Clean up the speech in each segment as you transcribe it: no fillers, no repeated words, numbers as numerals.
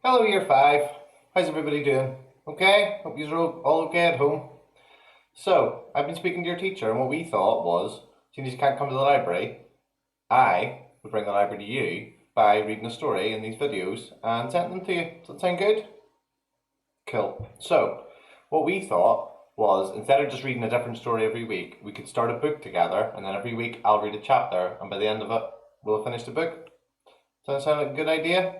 Hello, Year 5. How's everybody doing? Okay? Hope you're all okay at home. So, I've been speaking to your teacher, and what we thought was, since you can't come to the library, I would bring the library to you by reading a story in these videos and sending them to you. Does that sound good? Cool. So, what we thought was, instead of just reading a different story every week, we could start a book together, and then every week I'll read a chapter, and by the end of it, we'll have finished the book. Does that sound like a good idea?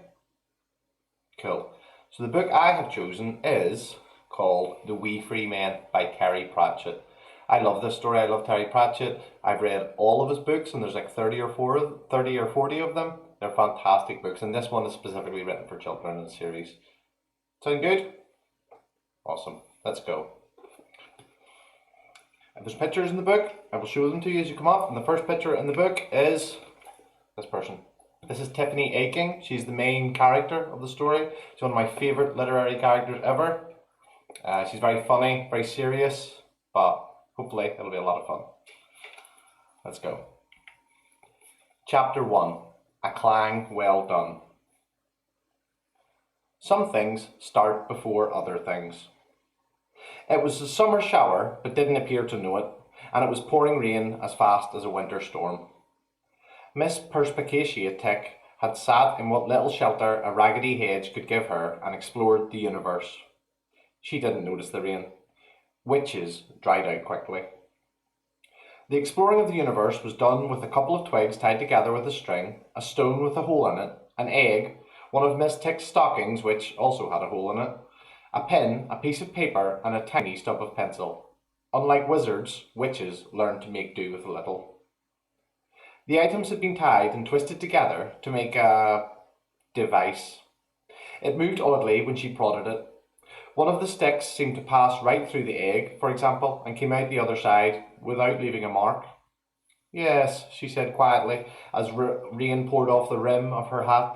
Cool. So the book I have chosen is called The Wee Free Men by Terry Pratchett. I love this story. I love Terry Pratchett. I've read all of his books, and there's like 30 or 40 of them. They're fantastic books, and this one is specifically written for children in the series. Sound good? Awesome. Let's go. And there's pictures in the book. I will show them to you as you come up. And the first picture in the book is this person. This is Tiffany Aching. She's the main character of the story. She's one of my favourite literary characters ever. She's very funny, very serious, but hopefully it'll be a lot of fun. Let's go. Chapter 1. A Clang Well Done. Some things start before other things. It was a summer shower, but didn't appear to know it, and it was pouring rain as fast as a winter storm. Miss Perspicacia Tick had sat in what little shelter a raggedy hedge could give her and explored the universe. She didn't notice the rain. Witches dried out quickly. The exploring of the universe was done with a couple of twigs tied together with a string, a stone with a hole in it, an egg, one of Miss Tick's stockings which also had a hole in it, a pin, a piece of paper, and a tiny stub of pencil. Unlike wizards, witches learned to make do with little. The items had been tied and twisted together to make a device. It moved oddly when she prodded it. One of the sticks seemed to pass right through the egg, for example, and came out the other side without leaving a mark. Yes, she said quietly, as rain poured off the rim of her hat.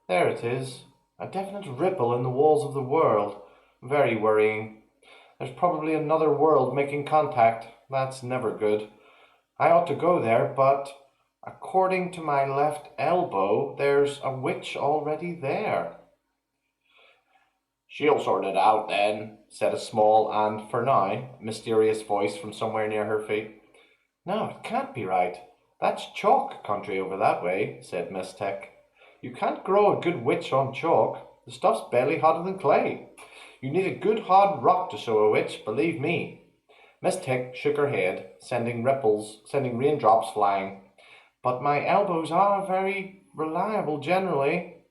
There it is. A definite ripple in the walls of the world. Very worrying. There's probably another world making contact. That's never good. I ought to go there, but according to my left elbow, there's a witch already there. She'll sort it out then, said a small and, for now, mysterious voice from somewhere near her feet. No, it can't be right. That's chalk country over that way, said Miss Tick. You can't grow a good witch on chalk. The stuff's barely harder than clay. You need a good hard rock to show a witch, believe me. Miss Tick shook her head, sending raindrops flying. But my elbows are very reliable generally.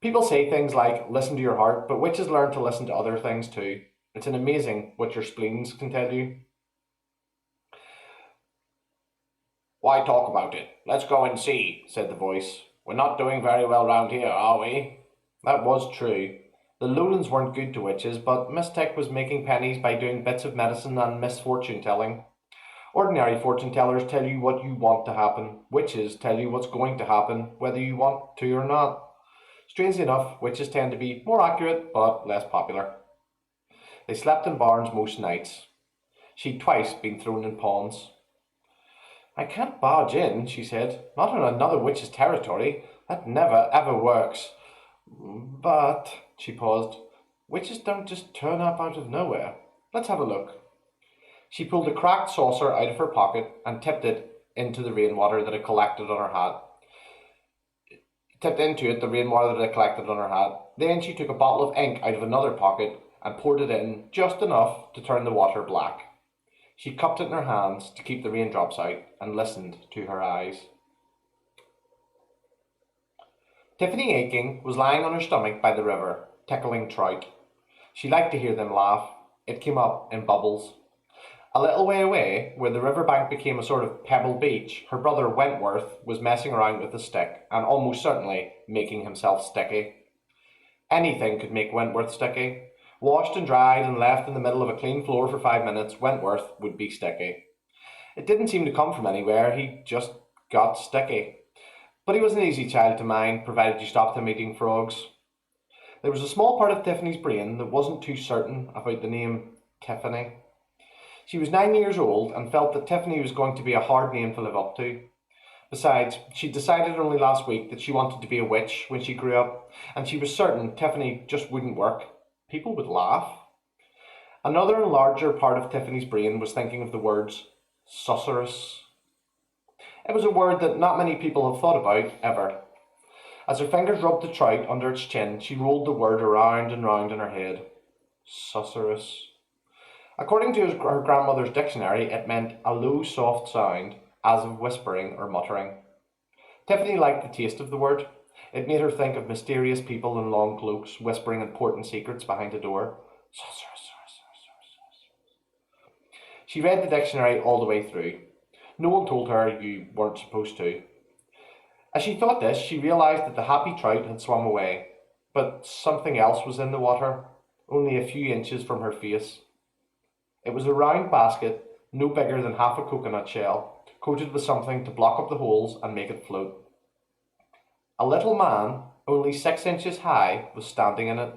People say things like, listen to your heart, but witches learn to listen to other things too. It's an amazing what your spleens can tell you. Why talk about it? Let's go and see, said the voice. We're not doing very well round here, are we? That was true. The lowlands weren't good to witches, but Miss Tick was making pennies by doing bits of medicine and misfortune telling. Ordinary fortune tellers tell you what you want to happen. Witches tell you what's going to happen, whether you want to or not. Strangely enough, witches tend to be more accurate, but less popular. They slept in barns most nights. She'd twice been thrown in ponds. I can't barge in, she said. Not on another witch's territory. That never, ever works. But, she paused, witches don't just turn up out of nowhere. Let's have a look. She pulled a cracked saucer out of her pocket and tipped it into the rainwater that had collected on her hat. Then she took a bottle of ink out of another pocket and poured it in just enough to turn the water black. She cupped it in her hands to keep the raindrops out and listened to her eyes. Tiffany Aching was lying on her stomach by the river, tickling trout. She liked to hear them laugh. It came up in bubbles. A little way away, where the riverbank became a sort of pebble beach, her brother Wentworth was messing around with a stick and almost certainly making himself sticky. Anything could make Wentworth sticky. Washed and dried and left in the middle of a clean floor for 5 minutes, Wentworth would be sticky. It didn't seem to come from anywhere, he just got sticky. But he was an easy child to mind, provided you stopped him eating frogs. There was a small part of Tiffany's brain that wasn't too certain about the name Tiffany. She was 9 years old and felt that Tiffany was going to be a hard name to live up to. Besides, she'd decided only last week that she wanted to be a witch when she grew up, and she was certain Tiffany just wouldn't work. People would laugh. Another and larger part of Tiffany's brain was thinking of the words susurrus. It was a word that not many people have thought about, ever. As her fingers rubbed the trout under its chin, she rolled the word around and round in her head. Susurrus. According to her grandmother's dictionary, it meant a low, soft sound, as of whispering or muttering. Tiffany liked the taste of the word. It made her think of mysterious people in long cloaks whispering important secrets behind a door. She read the dictionary all the way through. No one told her you weren't supposed to. As she thought this, she realised that the happy trout had swum away, but something else was in the water, only a few inches from her face. It was a round basket, no bigger than half a coconut shell, coated with something to block up the holes and make it float. A little man, only 6 inches high, was standing in it.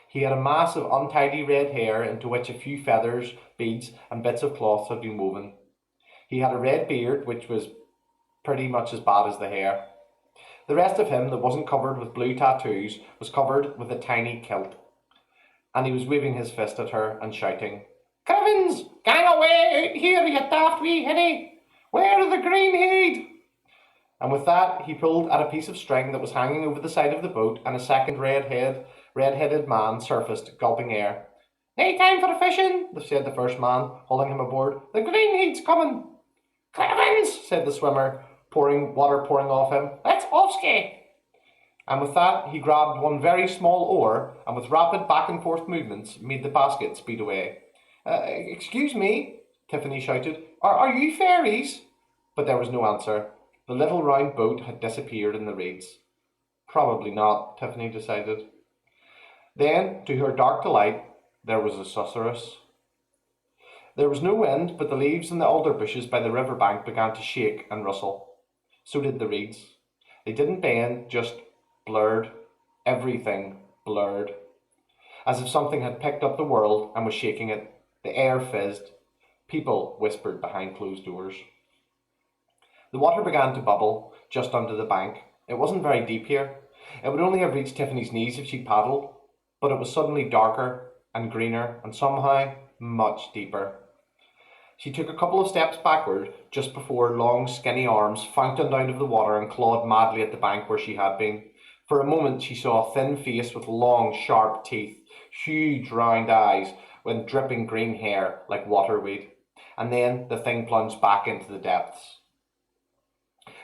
He had a mass of untidy red hair into which a few feathers, beads, and bits of cloth had been woven. He had a red beard, which was pretty much as bad as the hair. The rest of him that wasn't covered with blue tattoos was covered with a tiny kilt. And he was waving his fist at her and shouting, "Crivens, gang away out here, you daft wee hinny! Where are the greenhead?" And with that, he pulled at a piece of string that was hanging over the side of the boat, and a second red-headed man surfaced, gulping air. "No time for fishing," said the first man, hauling him aboard. "The greenhead's coming." "Crivens," said the swimmer, water pouring off him. "Let's offski." And with that, he grabbed one very small oar, and with rapid back and forth movements, made the basket speed away. Excuse me," Tiffany shouted. Are you fairies?" But there was no answer. The little round boat had disappeared in the reeds. Probably not, Tiffany decided. Then, to her dark delight, there was a susurrus. There was no wind, but the leaves in the alder bushes by the river bank began to shake and rustle. So did the reeds. They didn't bend, just blurred. Everything blurred. As if something had picked up the world and was shaking it. The air fizzed. People whispered behind closed doors. The water began to bubble just under the bank. It wasn't very deep here. It would only have reached Tiffany's knees if she'd paddled, but it was suddenly darker and greener and somehow much deeper. She took a couple of steps backward just before long skinny arms fountained out of the water and clawed madly at the bank where she had been. For a moment she saw a thin face with long sharp teeth, huge round eyes and dripping green hair like waterweed, and then the thing plunged back into the depths.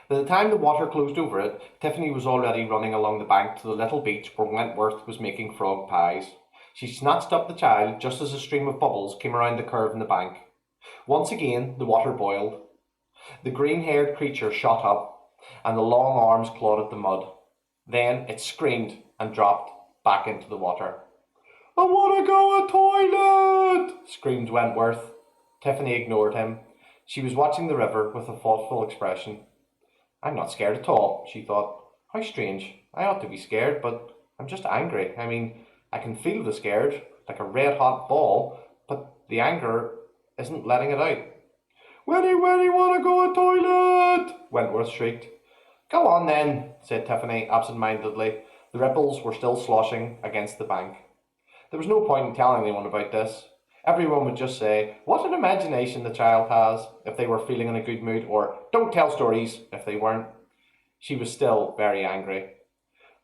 By the time the water closed over it, Tiffany was already running along the bank to the little beach where Wentworth was making frog pies. She snatched up the child just as a stream of bubbles came around the curve in the bank. Once again, the water boiled. The green-haired creature shot up, and the long arms clawed at the mud. Then it screamed and dropped back into the water. "I want to go to the toilet!" screamed Wentworth. Tiffany ignored him. She was watching the river with a thoughtful expression. "I'm not scared at all," she thought. "How strange. I ought to be scared, but I'm just angry. I mean, I can feel the scared, like a red-hot ball, but the anger isn't letting it out." "Winnie, wanna go to toilet?" Wentworth shrieked. "Go on then," said Tiffany absent-mindedly. The ripples were still sloshing against the bank. There was no point in telling anyone about this. Everyone would just say, "What an imagination the child has," if they were feeling in a good mood, or "Don't tell stories," if they weren't. She was still very angry.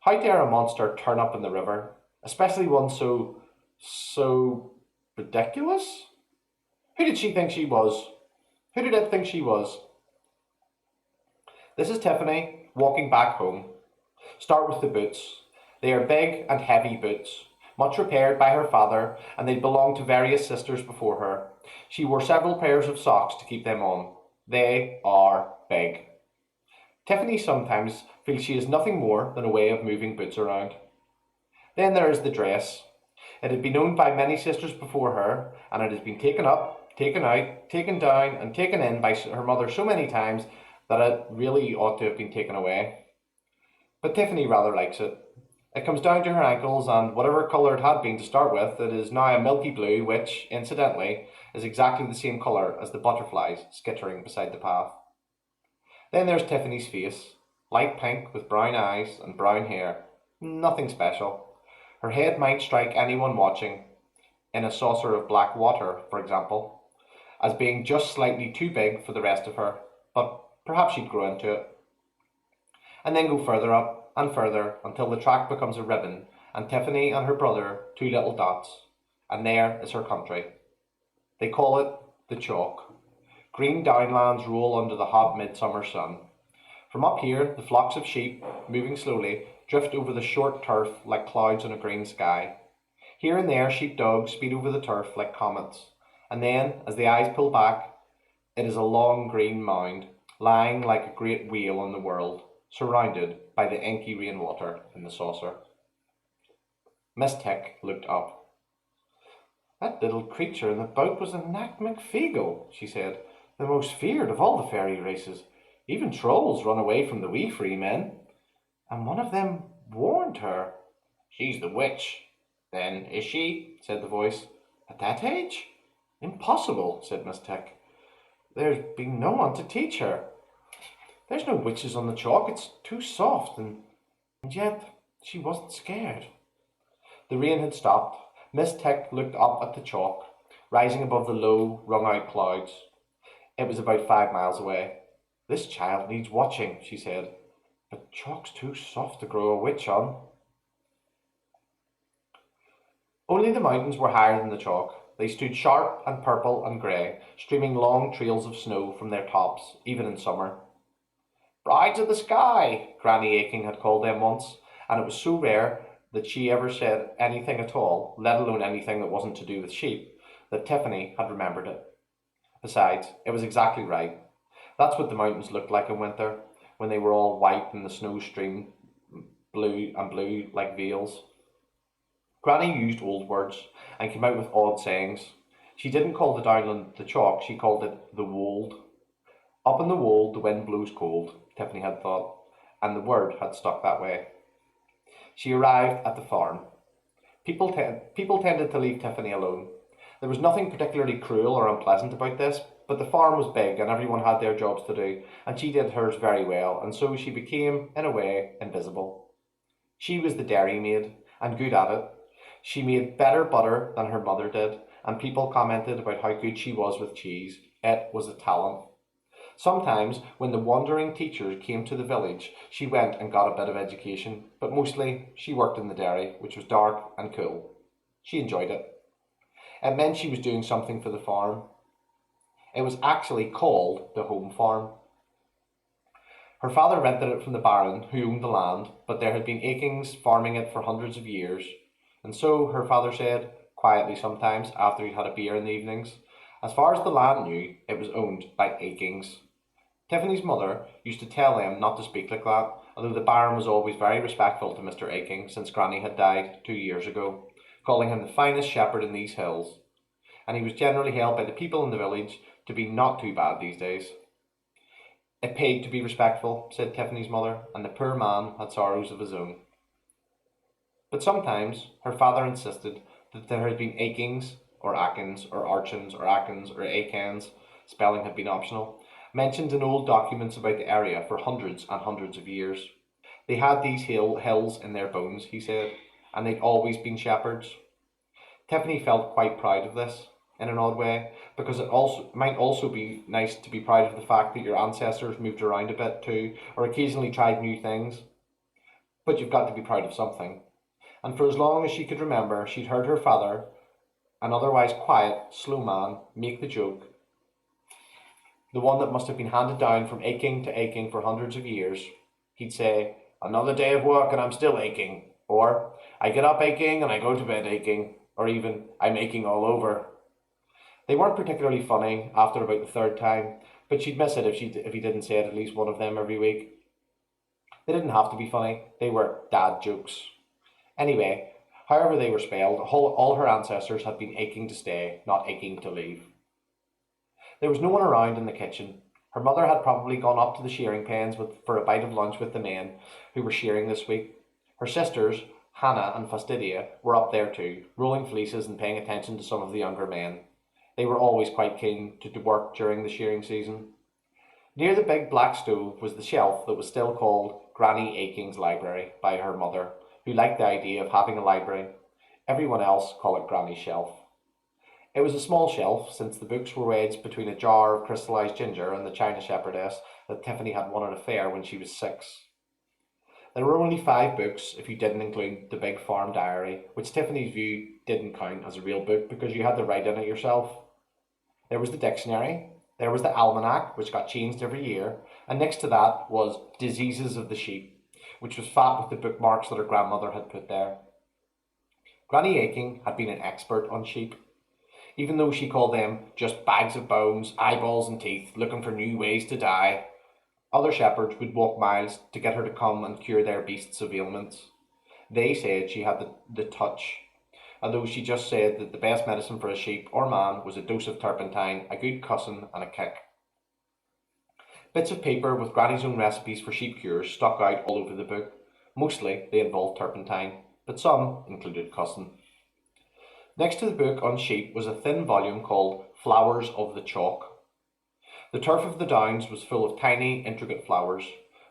How dare a monster turn up in the river, especially one so ridiculous? Who did she think she was? Who did it think she was? This is Tiffany walking back home. Start with the boots. They are big and heavy boots, much repaired by her father, and they belonged to various sisters before her. She wore several pairs of socks to keep them on. They are big. Tiffany sometimes feels she is nothing more than a way of moving boots around. Then there is the dress. It had been owned by many sisters before her, and it has been taken up, taken out, taken down, and taken in by her mother so many times that it really ought to have been taken away. But Tiffany rather likes it. It comes down to her ankles, and whatever colour it had been to start with, it is now a milky blue, which, incidentally, is exactly the same colour as the butterflies skittering beside the path. Then there's Tiffany's face, light pink with brown eyes and brown hair. Nothing special. Her head might strike anyone watching, in a saucer of black water, for example, as being just slightly too big for the rest of her, but perhaps she'd grow into it. And then go further up and further until the track becomes a ribbon and Tiffany and her brother two little dots, and there is her country. They call it the chalk. Green downlands roll under the hot midsummer sun. From up here, the flocks of sheep, moving slowly, drift over the short turf like clouds on a green sky. Here and there, sheepdogs speed over the turf like comets, and then, as the eyes pull back, it is a long green mound, lying like a great wheel on the world, surrounded by the inky rainwater in the saucer. Miss Tick looked up. "That little creature in the boat was a Knack McFeegle," she said, "the most feared of all the fairy races. Even trolls run away from the wee free men. And one of them warned her." "She's the witch, then, is she?" said the voice. "At that age? Impossible," said Miss Tick. "There's been no one to teach her. There's no witches on the chalk. It's too soft, and yet she wasn't scared." The rain had stopped. Miss Tick looked up at the chalk, rising above the low, wrung-out clouds. It was about 5 miles away. "This child needs watching," she said, "but chalk's too soft to grow a witch on." Only the mountains were higher than the chalk. They stood sharp and purple and grey, streaming long trails of snow from their tops, even in summer. "Brides of the sky," Granny Aching had called them once, and it was so rare that she ever said anything at all, let alone anything that wasn't to do with sheep, that Tiffany had remembered it. Besides, it was exactly right. That's what the mountains looked like in winter, when they were all white and the snow streamed blue like veils. Granny used old words and came out with odd sayings. She didn't call the downland the chalk, she called it the wold. Up in the wold the wind blows cold, Tiffany had thought, and the word had stuck that way. She arrived at the farm. People tended to leave Tiffany alone. There was nothing particularly cruel or unpleasant about this, but the farm was big and everyone had their jobs to do, and she did hers very well, and so she became, in a way, invisible. She was the dairy maid, and good at it. She made better butter than her mother did, and people commented about how good she was with cheese. It was a talent. Sometimes, when the wandering teachers came to the village, she went and got a bit of education, but mostly she worked in the dairy, which was dark and cool. She enjoyed it. It meant she was doing something for the farm. It was actually called the home farm. Her father rented it from the baron, who owned the land, but there had been Achings farming it for hundreds of years. And so, her father said, quietly sometimes, after he'd had a beer in the evenings, as far as the land knew, it was owned by Achings. Tiffany's mother used to tell them not to speak like that, although the baron was always very respectful to Mr. Aching since Granny had died 2 years ago, calling him the finest shepherd in these hills. And he was generally held by the people in the village to be not too bad these days. It paid to be respectful, said Tiffany's mother, and the poor man had sorrows of his own. But sometimes her father insisted that there had been Achings, or Akins, or Archins, or Akins, or Akans, spelling had been optional, mentioned in old documents about the area for hundreds and hundreds of years. They had these hills in their bones, he said, and they'd always been shepherds. Tiffany felt quite proud of this, in an odd way, because it might also be nice to be proud of the fact that your ancestors moved around a bit too, or occasionally tried new things. But you've got to be proud of something. And for as long as she could remember, she'd heard her father, an otherwise quiet, slow man, make the joke, the one that must have been handed down from aching to aching for hundreds of years. He'd say, "Another day of work and I'm still aching," or "I get up aching and I go to bed aching," or even, "I'm aching all over." They weren't particularly funny after about the third time, but she'd miss it if he didn't say it at least one of them every week. They didn't have to be funny, they were dad jokes. Anyway, however they were spelled, all her ancestors had been aching to stay, not aching to leave. There was no one around in the kitchen. Her mother had probably gone up to the shearing pens for a bite of lunch with the men who were shearing this week. Her sisters, Hannah and Fastidia, were up there too, rolling fleeces and paying attention to some of the younger men. They were always quite keen to work during the shearing season. Near the big black stove was the shelf that was still called Granny Aking's library by her mother, who liked the idea of having a library. Everyone else called it Granny's shelf. It was a small shelf, since the books were wedged between a jar of crystallised ginger and the china shepherdess that Tiffany had won at a fair when she was 6. There were only 5 books if you didn't include the big farm diary, which Tiffany's view didn't count as a real book because you had to write in it yourself. There was the dictionary, there was the almanac, which got changed every year, and next to that was Diseases of the Sheep, which was fat with the bookmarks that her grandmother had put there. Granny Aking had been an expert on sheep, even though she called them just bags of bones, eyeballs and teeth, looking for new ways to die. Other shepherds would walk miles to get her to come and cure their beasts of ailments. They said she had the touch, although she just said that the best medicine for a sheep or man was a dose of turpentine, a good cussing, and a kick. Bits of paper with Granny's own recipes for sheep cures stuck out all over the book. Mostly they involved turpentine, but some included cussing. Next to the book on sheep was a thin volume called Flowers of the Chalk. The turf of the downs was full of tiny, intricate flowers,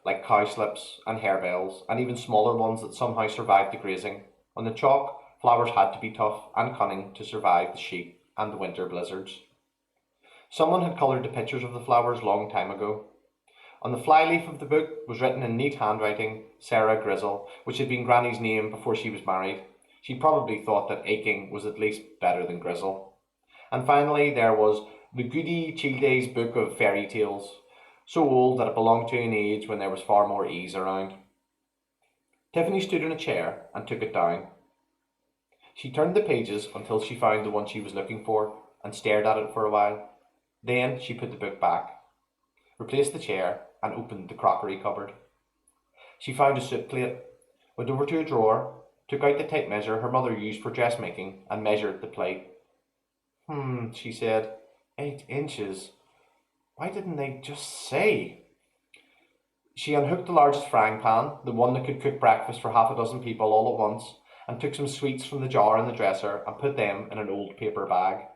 like cowslips and harebells, and even smaller ones that somehow survived the grazing. On the chalk, flowers had to be tough and cunning to survive the sheep and the winter blizzards. Someone had coloured the pictures of the flowers long time ago. On the flyleaf of the book was written in neat handwriting, Sarah Grizzle, which had been Granny's name before she was married. She probably thought that Aking was at least better than Grizzle. And finally there was the Goody Childay's Book of Fairy Tales, so old that it belonged to an age when there was far more ease around. Tiffany stood in a chair and took it down. She turned the pages until she found the one she was looking for and stared at it for a while. Then she put the book back, replaced the chair, and opened the crockery cupboard. She found a soup plate, went over to a drawer, took out the tape measure her mother used for dressmaking, and measured the plate. She said, 8 inches. Why didn't they just say? She unhooked the largest frying pan, the one that could cook breakfast for half a dozen people all at once, and took some sweets from the jar in the dresser and put them in an old paper bag.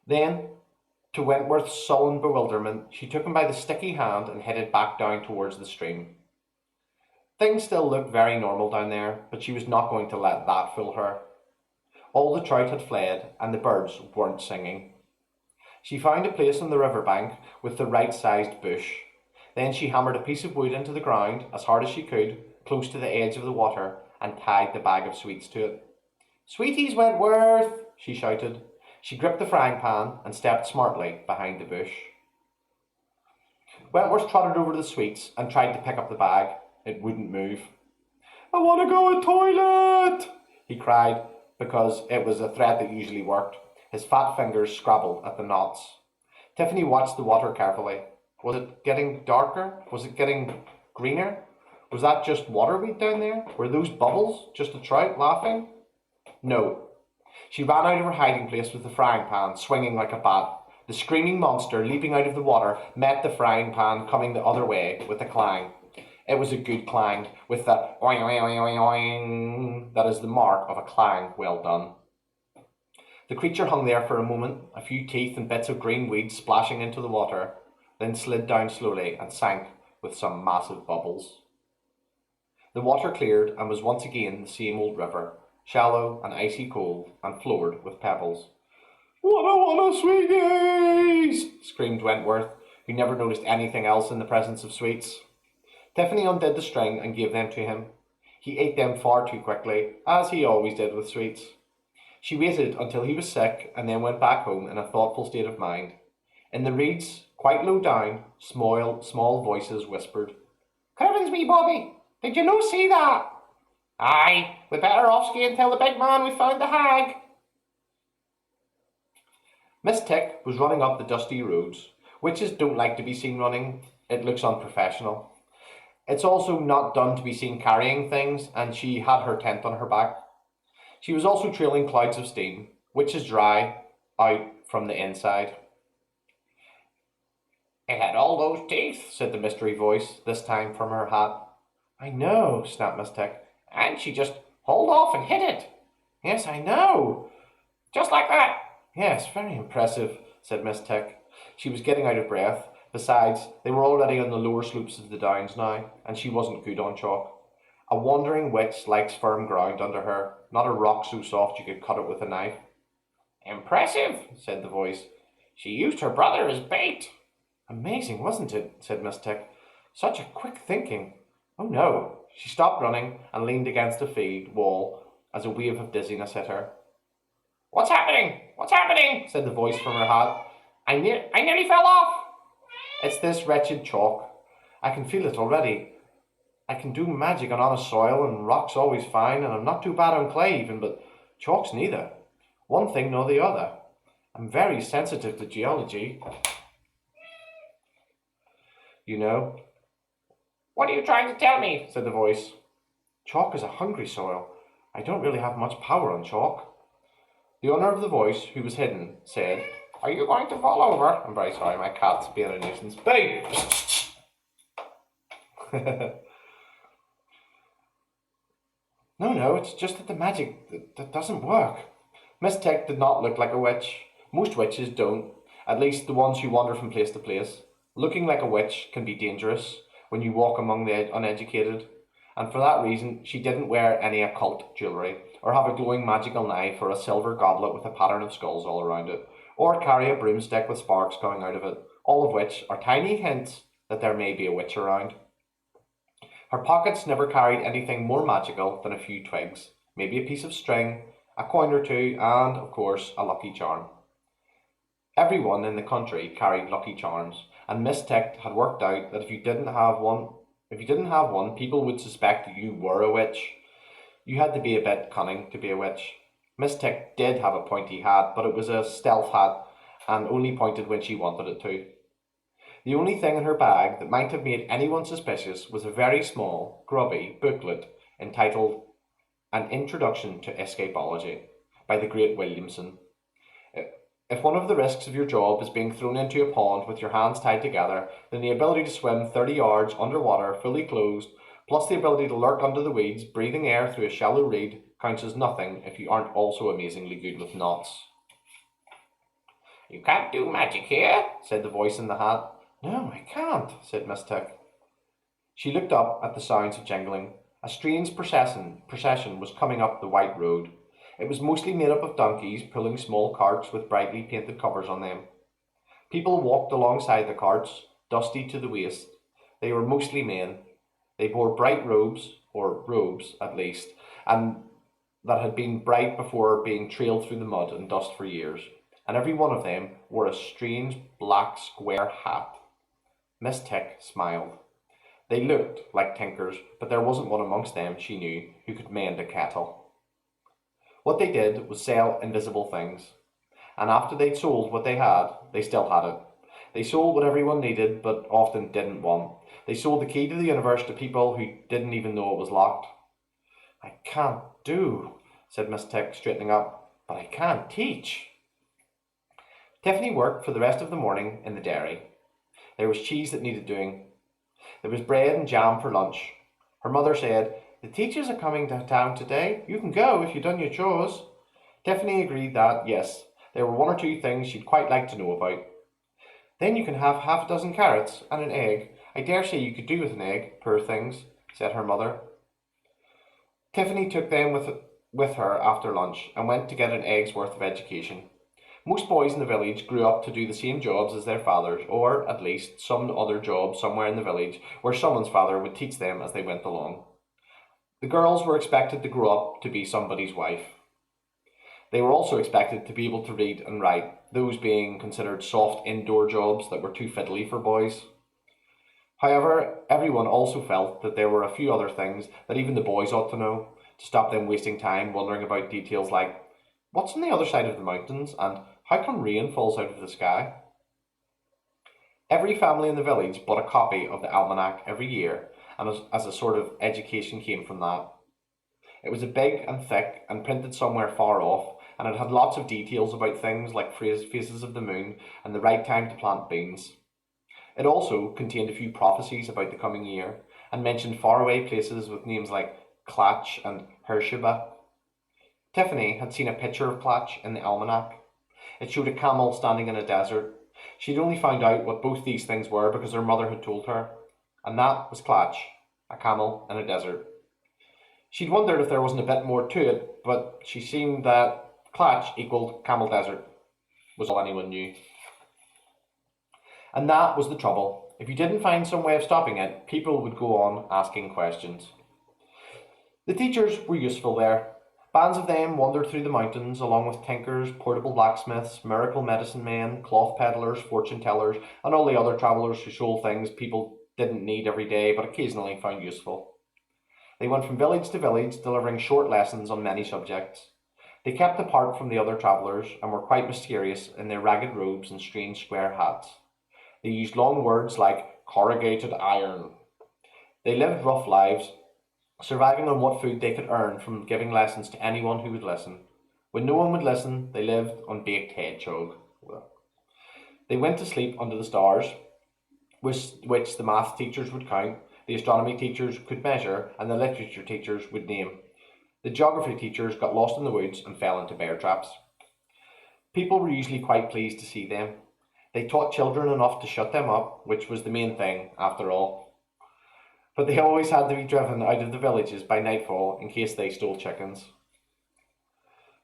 Then, to Wentworth's sullen bewilderment, she took him by the sticky hand and headed back down towards the stream. Things still looked very normal down there, but she was not going to let that fool her. All the trout had fled, and the birds weren't singing. She found a place on the riverbank with the right-sized bush. Then she hammered a piece of wood into the ground as hard as she could, close to the edge of the water, and tied the bag of sweets to it. "Sweeties, Wentworth!" she shouted. She gripped the frying pan and stepped smartly behind the bush. Wentworth trotted over to the sweets and tried to pick up the bag. It wouldn't move. "I want to go to the toilet!" he cried, because it was a threat that usually worked. His fat fingers scrabbled at the knots. Tiffany watched the water carefully. Was it getting darker? Was it getting greener? Was that just waterweed down there? Were those bubbles just a trout laughing? No. She ran out of her hiding place with the frying pan swinging like a bat. The screaming monster, leaping out of the water, met the frying pan coming the other way with a clang. It was a good clang, with the oing oing oing oing that is the mark of a clang well done. The creature hung there for a moment, a few teeth and bits of green weed splashing into the water, then slid down slowly and sank with some massive bubbles. The water cleared and was once again the same old river, shallow and icy cold and floored with pebbles. "Wanna sweeties!" screamed Wentworth, who never noticed anything else in the presence of sweets. Tiffany undid the string and gave them to him. He ate them far too quickly, as he always did with sweets. She waited until he was sick and then went back home in a thoughtful state of mind. In the reeds, quite low down, small voices whispered, "Crivens, wee Bobby, did you no see that?" "Aye, we'd better off ski and tell the big man we found the hag." Miss Tick was running up the dusty roads. Witches don't like to be seen running. It looks unprofessional. It's also not done to be seen carrying things, and she had her tent on her back. She was also trailing clouds of steam, which is dry, out from the inside. "It had all those teeth," said the mystery voice, this time from her hat. "I know," snapped Miss Tick. "And she just hauled off and hit it." "Yes, I know." "Just like that." "Yes, very impressive," said Miss Tick. She was getting out of breath, Besides, they were already on the lower slopes of the downs now, and she wasn't good on chalk. A wandering witch likes firm ground under her, not a rock so soft you could cut it with a knife. Impressive, said the voice. She used her brother as bait. Amazing, wasn't it? Said Miss Tick. Such a quick thinking. Oh no. She stopped running and leaned against a field wall as a wave of dizziness hit her. What's happening? What's happening? Said the voice from her hat. I nearly fell off. It's this wretched chalk. I can feel it already. I can do magic on honest soil, and rock's always fine, and I'm not too bad on clay even, but chalk's neither. One thing nor the other. I'm very sensitive to geology. You know. What are you trying to tell me? Said the voice. Chalk is a hungry soil. I don't really have much power on chalk. The owner of the voice, who was hidden, said, Are you going to fall over? I'm very sorry, my cat's being a nuisance. Boo! No, it's just that the magic that doesn't work. Miss Tick did not look like a witch. Most witches don't, at least the ones who wander from place to place. Looking like a witch can be dangerous when you walk among the uneducated, and for that reason she didn't wear any occult jewellery, or have a glowing magical knife, or a silver goblet with a pattern of skulls all around it, or carry a broomstick with sparks coming out of it, all of which are tiny hints that there may be a witch around. Her pockets never carried anything more magical than a few twigs, maybe a piece of string, a coin or two, and, of course, a lucky charm. Everyone in the country carried lucky charms, and Miss Tick had worked out that if you didn't have one, people would suspect that you were a witch. You had to be a bit cunning to be a witch. Miss Tick did have a pointy hat, but it was a stealth hat, and only pointed when she wanted it to. The only thing in her bag that might have made anyone suspicious was a very small, grubby booklet entitled An Introduction to Escapology by the great Williamson. If one of the risks of your job is being thrown into a pond with your hands tied together, then the ability to swim 30 yards underwater fully closed, plus the ability to lurk under the weeds, breathing air through a shallow reed, counts as nothing if you aren't also amazingly good with knots. You can't do magic here, said the voice in the hat. No, I can't, said Miss Tick. She looked up at the sounds of jingling. A strange procession was coming up the white road. It was mostly made up of donkeys pulling small carts with brightly painted covers on them. People walked alongside the carts, dusty to the waist. They were mostly men. They wore bright robes, or robes at least, and that had been bright before being trailed through the mud and dust for years, and every one of them wore a strange black square hat. Miss Tick smiled. They looked like tinkers, but there wasn't one amongst them, she knew, who could mend a kettle. What they did was sell invisible things, and after they'd sold what they had, they still had it. They sold what everyone needed, but often didn't want. They sold the key to the universe to people who didn't even know it was locked. I can't do, said Miss Tick, straightening up, but I can teach. Tiffany worked for the rest of the morning in the dairy. There was cheese that needed doing. There was bread and jam for lunch. Her mother said, The teachers are coming to town today. You can go if you've done your chores. Tiffany agreed that, yes, there were one or two things she'd quite like to know about. Then you can have half a dozen carrots and an egg. I dare say you could do with an egg, poor things, said her mother. Tiffany took them with her after lunch and went to get an egg's worth of education. Most boys in the village grew up to do the same jobs as their fathers, or at least some other job somewhere in the village where someone's father would teach them as they went along. The girls were expected to grow up to be somebody's wife. They were also expected to be able to read and write, those being considered soft indoor jobs that were too fiddly for boys. However, everyone also felt that there were a few other things that even the boys ought to know, to stop them wasting time wondering about details like, what's on the other side of the mountains, and how come rain falls out of the sky? Every family in the village bought a copy of the almanac every year, and as a sort of education came from that. It was big and thick and printed somewhere far off, and it had lots of details about things like phases of the moon and the right time to plant beans. It also contained a few prophecies about the coming year, and mentioned faraway places with names like Clatch and Hersheba. Tiffany had seen a picture of Clatch in the almanac. It showed a camel standing in a desert. She'd only found out what both these things were because her mother had told her, and that was Clatch, a camel in a desert. She'd wondered if there wasn't a bit more to it, but she seemed that Clatch equaled camel desert was all anyone knew. And that was the trouble. If you didn't find some way of stopping it, people would go on asking questions. The teachers were useful there. Bands of them wandered through the mountains along with tinkers, portable blacksmiths, miracle medicine men, cloth peddlers, fortune tellers, and all the other travellers who sold things people didn't need every day but occasionally found useful. They went from village to village, delivering short lessons on many subjects. They kept apart from the other travellers and were quite mysterious in their ragged robes and strange square hats. They used long words like corrugated iron. They lived rough lives, surviving on what food they could earn from giving lessons to anyone who would listen. When no one would listen, they lived on baked hedgehog. They went to sleep under the stars, which the math teachers would count, the astronomy teachers could measure, and the literature teachers would name. The geography teachers got lost in the woods and fell into bear traps. People were usually quite pleased to see them. They taught children enough to shut them up, which was the main thing, after all. But they always had to be driven out of the villages by nightfall in case they stole chickens.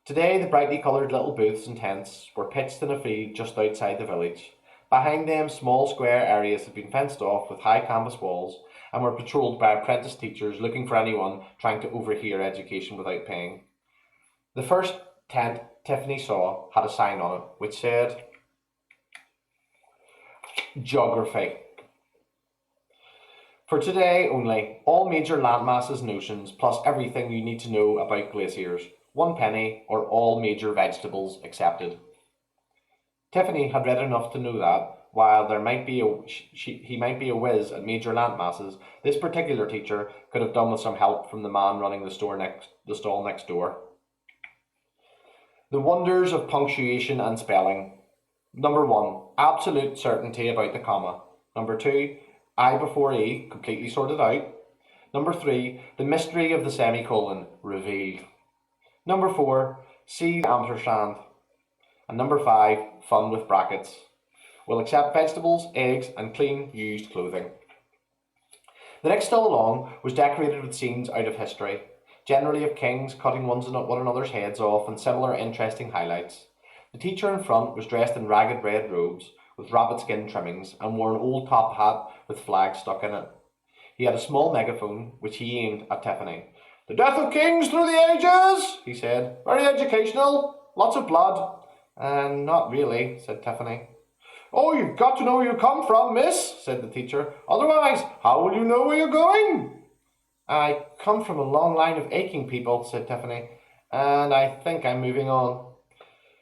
Today, the brightly coloured little booths and tents were pitched in a field just outside the village. Behind them, small square areas had been fenced off with high canvas walls and were patrolled by apprentice teachers looking for anyone trying to overhear education without paying. The first tent Tiffany saw had a sign on it which said, Geography. For today only, all major landmasses and oceans, plus everything you need to know about glaciers. 1 penny, or all major vegetables accepted. Tiffany had read enough to know that, while he might be a whiz at major landmasses, this particular teacher could have done with some help from the man running the stall next door. The wonders of punctuation and spelling. Number 1, absolute certainty about the comma. Number 2, I before E, completely sorted out. Number 3, the mystery of the semicolon, revealed. Number 4, see the ampersand. And number 5, fun with brackets. We'll accept vegetables, eggs, and clean, used clothing. The next stall along was decorated with scenes out of history, generally of kings cutting one another's heads off and similar interesting highlights. The teacher in front was dressed in ragged red robes with rabbit skin trimmings and wore an old top hat with flags stuck in it. He had a small megaphone which he aimed at Tiffany. The death of kings through the ages, he said. Very educational, lots of blood. Not really, said Tiffany. Oh, you've got to know where you come from, miss, said the teacher. Otherwise, how will you know where you're going? I come from a long line of aching people, said Tiffany, and I think I'm moving on.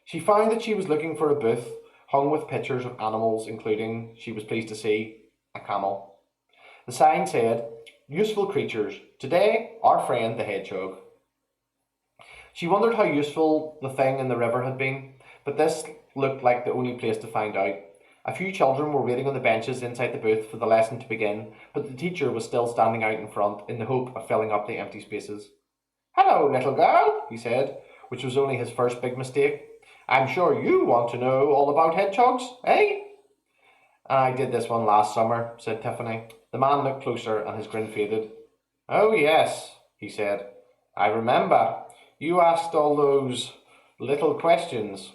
She found that she was looking for a booth hung with pictures of animals, including, she was pleased to see, a camel. The sign said, Useful creatures. Today, our friend the hedgehog. She wondered how useful the thing in the river had been, but this looked like the only place to find out. A few children were waiting on the benches inside the booth for the lesson to begin, but the teacher was still standing out in front in the hope of filling up the empty spaces. Hello, little girl, he said, which was only his first big mistake. I'm sure you want to know all about hedgehogs, eh? I did this one last summer, said Tiffany. The man looked closer and his grin faded. Oh yes, he said. I remember. You asked all those little questions.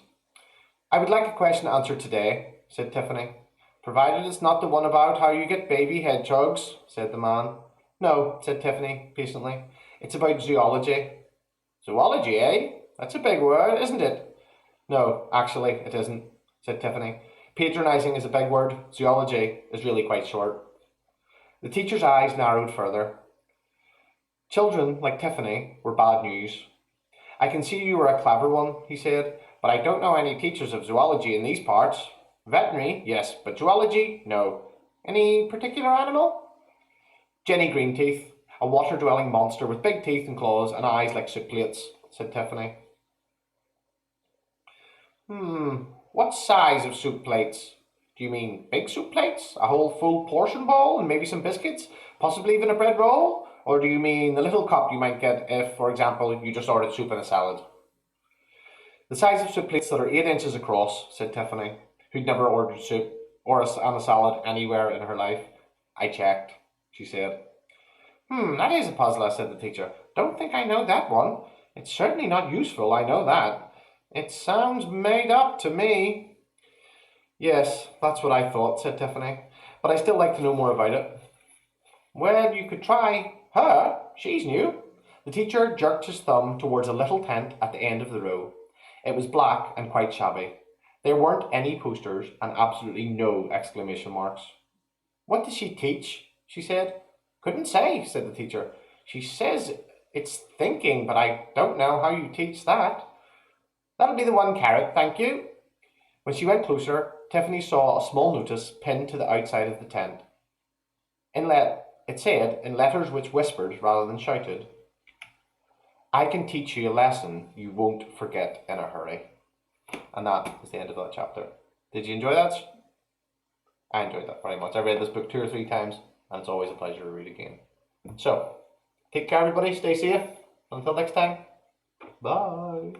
I would like a question answered today, said Tiffany. Provided it's not the one about how you get baby hedgehogs, said the man. No, said Tiffany patiently. It's about zoology. Zoology, eh? That's a big word, isn't it? No, actually, it isn't, said Tiffany. Patronising is a big word. Zoology is really quite short. The teacher's eyes narrowed further. Children, like Tiffany, were bad news. I can see you were a clever one, he said, but I don't know any teachers of zoology in these parts. Veterinary, yes, but zoology, no. Any particular animal? Jenny Greenteeth, a water-dwelling monster with big teeth and claws and eyes like soup plates, said Tiffany. What size of soup plates? Do you mean big soup plates? A whole full portion bowl and maybe some biscuits? Possibly even a bread roll? Or do you mean the little cup you might get if, for example, you just ordered soup and a salad? The size of soup plates that are 8 inches across, said Tiffany, who'd never ordered soup and a salad anywhere in her life. I checked, she said. That is a puzzler, said the teacher. Don't think I know that one. It's certainly not useful, I know that. It sounds made up to me. Yes, that's what I thought, said Tiffany. But I still like to know more about it. Well, you could try her. She's new. The teacher jerked his thumb towards a little tent at the end of the row. It was black and quite shabby. There weren't any posters and absolutely no exclamation marks. What does she teach? She said. Couldn't say, said the teacher. She says it's thinking, but I don't know how you teach that. That'll be the 1 carat, thank you. When she went closer, Tiffany saw a small notice pinned to the outside of the tent. It said, in letters which whispered rather than shouted, I can teach you a lesson you won't forget in a hurry. And that is the end of that chapter. Did you enjoy that? I enjoyed that very much. I read this book 2 or 3 times, and it's always a pleasure to read again. So, take care everybody, stay safe. Until next time, bye.